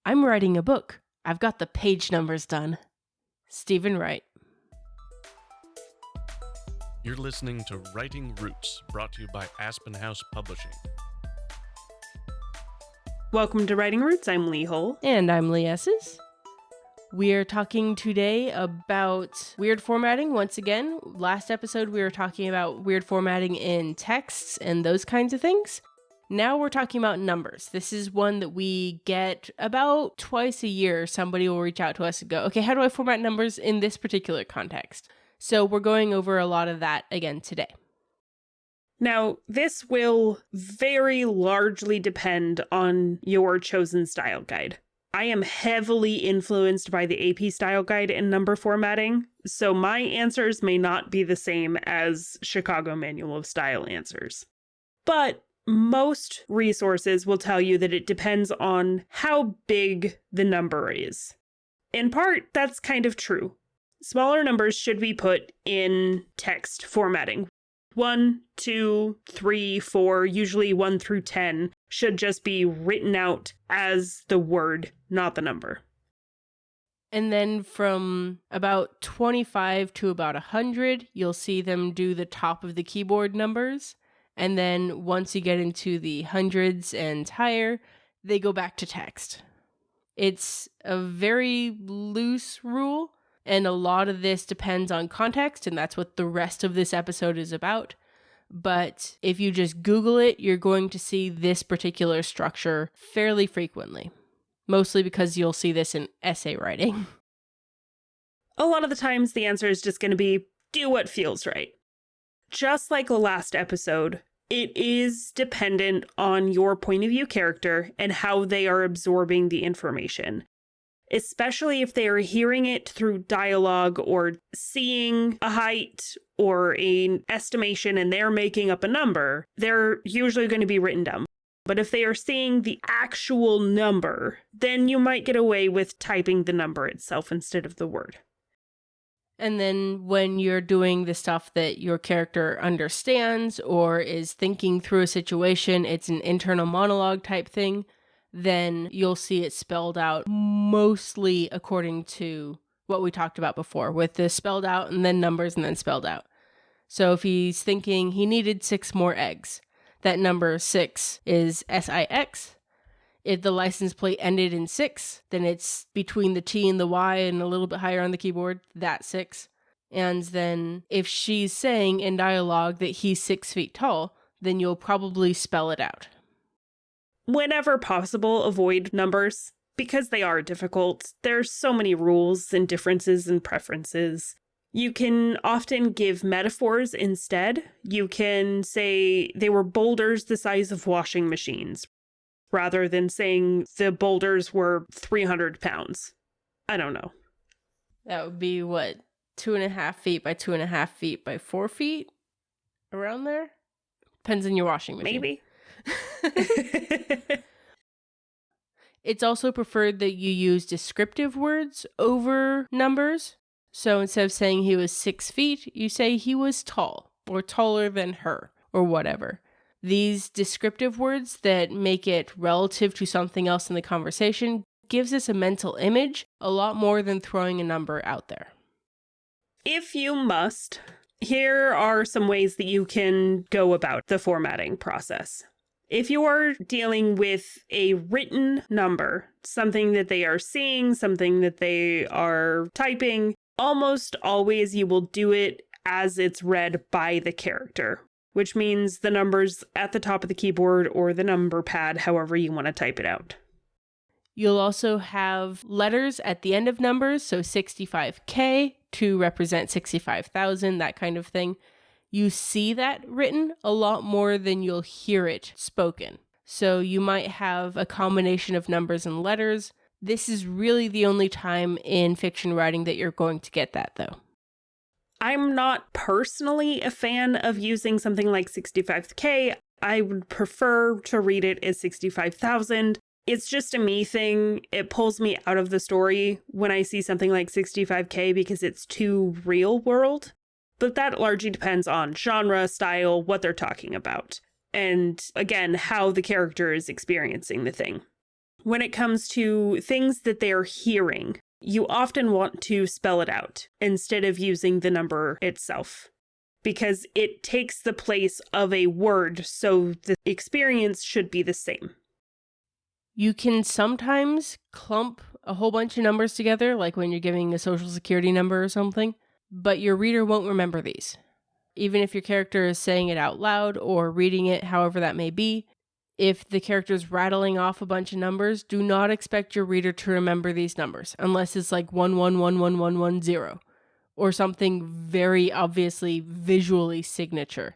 I'm writing a book. I've got the page numbers done. Stephen Wright. You're listening to Writing Roots, brought to you by Aspen House Publishing. Welcome to Writing Roots. I'm Lee Hull. And I'm Lee Esses. We are talking today about weird formatting once again. Last episode we were talking about weird formatting in texts and those kinds of things. Now we're talking about numbers. This is one that we get about twice a year. Somebody will reach out to us and go, okay, how do I format numbers in this particular context? So we're going over a lot of that again today. Now, this will very largely depend on your chosen style guide. I am heavily influenced by the AP style guide in number formatting, so my answers may not be the same as Chicago Manual of Style answers. But most resources will tell you that it depends on how big the number is. In part, that's kind of true. Smaller numbers should be put in text formatting. 1, 2, 3, 4, usually 1 through 10 should just be written out as the word, not the number. And then from about 25 to about 100, you'll see them do the top of the keyboard numbers. And then once you get into the hundreds and higher, they go back to text. It's a very loose rule. And a lot of this depends on context, and that's what the rest of this episode is about. But if you just Google it, you're going to see this particular structure fairly frequently. Mostly because you'll see this in essay writing. A lot of the times the answer is just going to be, do what feels right. Just like the last episode, it is dependent on your point of view character and how they are absorbing the information. Especially if they are hearing it through dialogue or seeing a height or an estimation and they're making up a number, they're usually going to be written down. But if they are seeing the actual number, then you might get away with typing the number itself instead of the word. And then when you're doing the stuff that your character understands or is thinking through a situation, it's an internal monologue type thing, then you'll see it spelled out mostly according to what we talked about before, with the spelled out and then numbers and then spelled out. So if he's thinking he needed 6 more eggs, that number 6 is SIX. If the license plate ended in 6, then it's between the T and the Y and a little bit higher on the keyboard, that 6. And then if she's saying in dialogue that he's 6 feet tall, then you'll probably spell it out. Whenever possible, avoid numbers, because they are difficult. There's so many rules and differences and preferences. You can often give metaphors instead. You can say they were boulders the size of washing machines, rather than saying the boulders were 300 pounds. I don't know. That would be, 2.5 feet by 2.5 feet by 4 feet? Around there? Depends on your washing machine. Maybe. It's also preferred that you use descriptive words over numbers. So instead of saying he was 6 feet, you say he was tall or taller than her or whatever. These descriptive words that make it relative to something else in the conversation gives us a mental image a lot more than throwing a number out there. If you must, here are some ways that you can go about the formatting process. If you are dealing with a written number, something that they are seeing, something that they are typing, almost always you will do it as it's read by the character, which means the numbers at the top of the keyboard or the number pad, however you want to type it out. You'll also have letters at the end of numbers, so 65K to represent 65,000, that kind of thing. You see that written a lot more than you'll hear it spoken. So you might have a combination of numbers and letters. This is really the only time in fiction writing that you're going to get that, though. I'm not personally a fan of using something like 65K. I would prefer to read it as 65,000. It's just a me thing. It pulls me out of the story when I see something like 65K because it's too real world. But that largely depends on genre, style, what they're talking about. And again, how the character is experiencing the thing. When it comes to things that they're hearing, you often want to spell it out instead of using the number itself, because it takes the place of a word, so the experience should be the same. You can sometimes clump a whole bunch of numbers together, like when you're giving a social security number or something, but your reader won't remember these. Even if your character is saying it out loud or reading it, however that may be, if the character's rattling off a bunch of numbers, do not expect your reader to remember these numbers, unless it's like 111110 or something very obviously visually signature.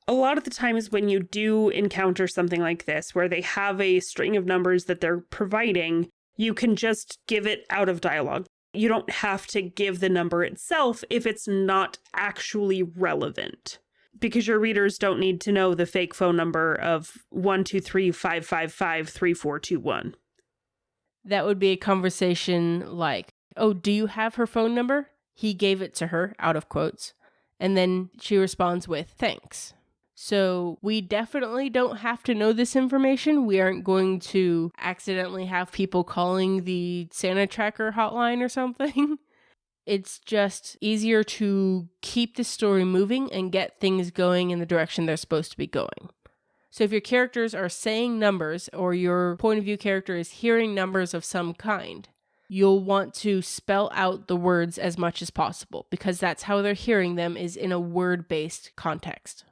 A lot of the times when you do encounter something like this, where they have a string of numbers that they're providing, you can just give it out of dialogue. You don't have to give the number itself if it's not actually relevant, because your readers don't need to know the fake phone number of 123-555-3421. That would be a conversation like, "Oh, do you have her phone number?" He gave it to her, out of quotes. And then she responds with, "Thanks." So we definitely don't have to know this information. We aren't going to accidentally have people calling the Santa tracker hotline or something. It's just easier to keep the story moving and get things going in the direction they're supposed to be going. So if your characters are saying numbers, or your point of view character is hearing numbers of some kind, you'll want to spell out the words as much as possible, because that's how they're hearing them, is in a word-based context.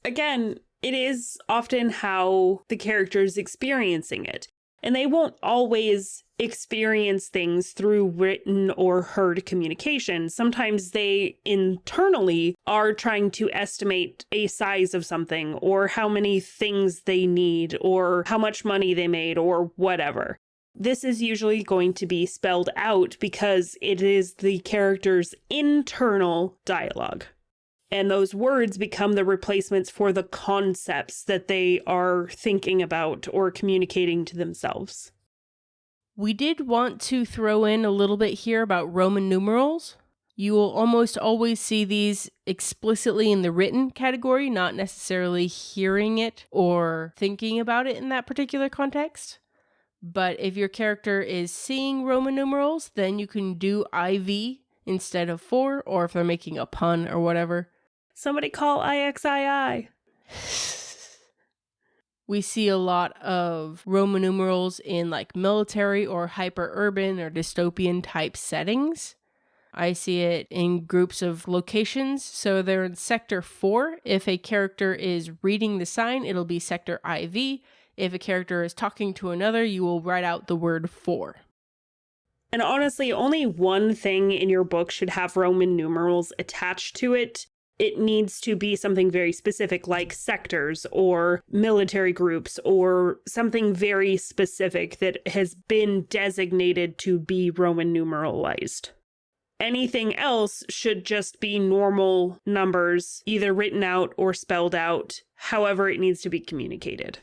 Again, it is often how the character is experiencing it. And they won't always experience things through written or heard communication. Sometimes they internally are trying to estimate a size of something, or how many things they need, or how much money they made, or whatever. This is usually going to be spelled out because it is the character's internal dialogue. And those words become the replacements for the concepts that they are thinking about or communicating to themselves. We did want to throw in a little bit here about Roman numerals. You will almost always see these explicitly in the written category, not necessarily hearing it or thinking about it in that particular context. But if your character is seeing Roman numerals, then you can do IV instead of 4, or if they're making a pun or whatever. Somebody call IXII. We see a lot of Roman numerals in like military or hyper-urban or dystopian type settings. I see it in groups of locations. So they're in Sector 4. If a character is reading the sign, it'll be Sector IV. If a character is talking to another, you will write out the word 4. And honestly, only one thing in your book should have Roman numerals attached to it. It needs to be something very specific, like sectors or military groups, or something very specific that has been designated to be Roman numeralized. Anything else should just be normal numbers, either written out or spelled out, however it needs to be communicated.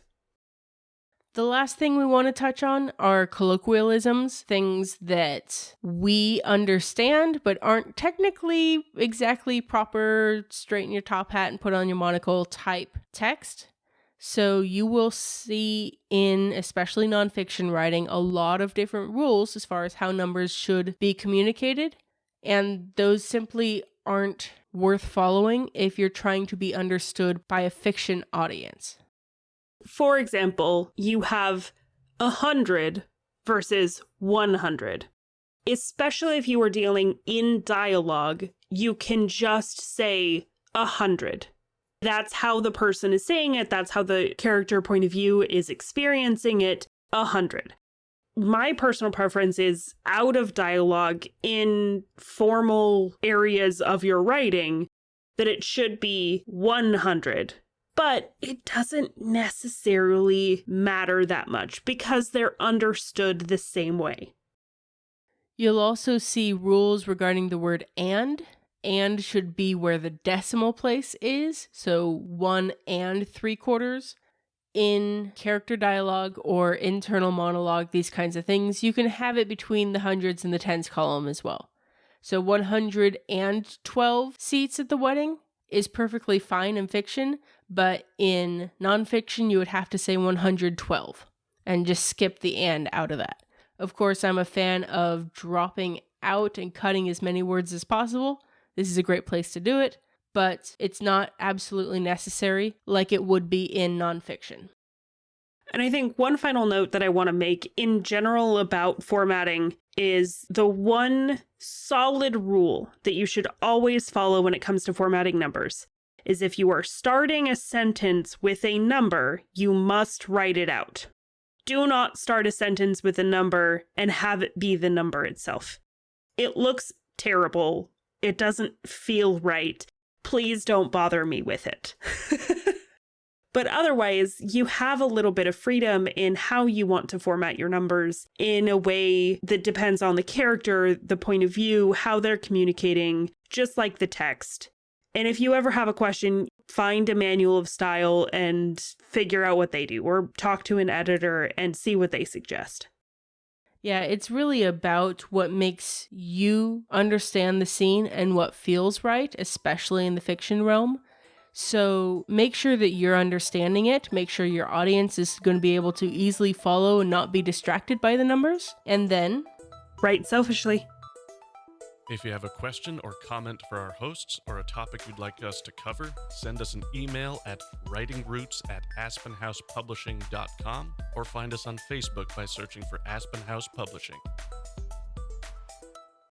The last thing we want to touch on are colloquialisms, things that we understand but aren't technically exactly proper straighten your top hat and put on your monocle type text. So you will see in especially nonfiction writing a lot of different rules as far as how numbers should be communicated, and those simply aren't worth following if you're trying to be understood by a fiction audience. For example, you have 100 versus 100. Especially if you are dealing in dialogue, you can just say 100. That's how the person is saying it. That's how the character point of view is experiencing it. 100. My personal preference is out of dialogue in formal areas of your writing that it should be 100. But it doesn't necessarily matter that much because they're understood the same way. You'll also see rules regarding the word and. And should be where the decimal place is, so 1 3/4. In character dialogue or internal monologue, these kinds of things, you can have it between the hundreds and the tens column as well. So 112 seats at the wedding is perfectly fine in fiction, but in nonfiction, you would have to say 112. and just skip the and out of that. Of course, I'm a fan of dropping out and cutting as many words as possible. This is a great place to do it, but it's not absolutely necessary like it would be in nonfiction. And I think one final note that I want to make in general about formatting is the one solid rule that you should always follow when it comes to formatting numbers is if you are starting a sentence with a number, you must write it out. Do not start a sentence with a number and have it be the number itself. It looks terrible. It doesn't feel right. Please don't bother me with it. But otherwise, you have a little bit of freedom in how you want to format your numbers in a way that depends on the character, the point of view, how they're communicating, just like the text. And if you ever have a question, find a manual of style and figure out what they do, or talk to an editor and see what they suggest. Yeah, it's really about what makes you understand the scene and what feels right, especially in the fiction realm. So make sure that you're understanding it. Make sure your audience is going to be able to easily follow and not be distracted by the numbers. And then write selfishly. If you have a question or comment for our hosts or a topic you'd like us to cover, send us an email at writingroots@aspenhousepublishing.com or find us on Facebook by searching for Aspen House Publishing.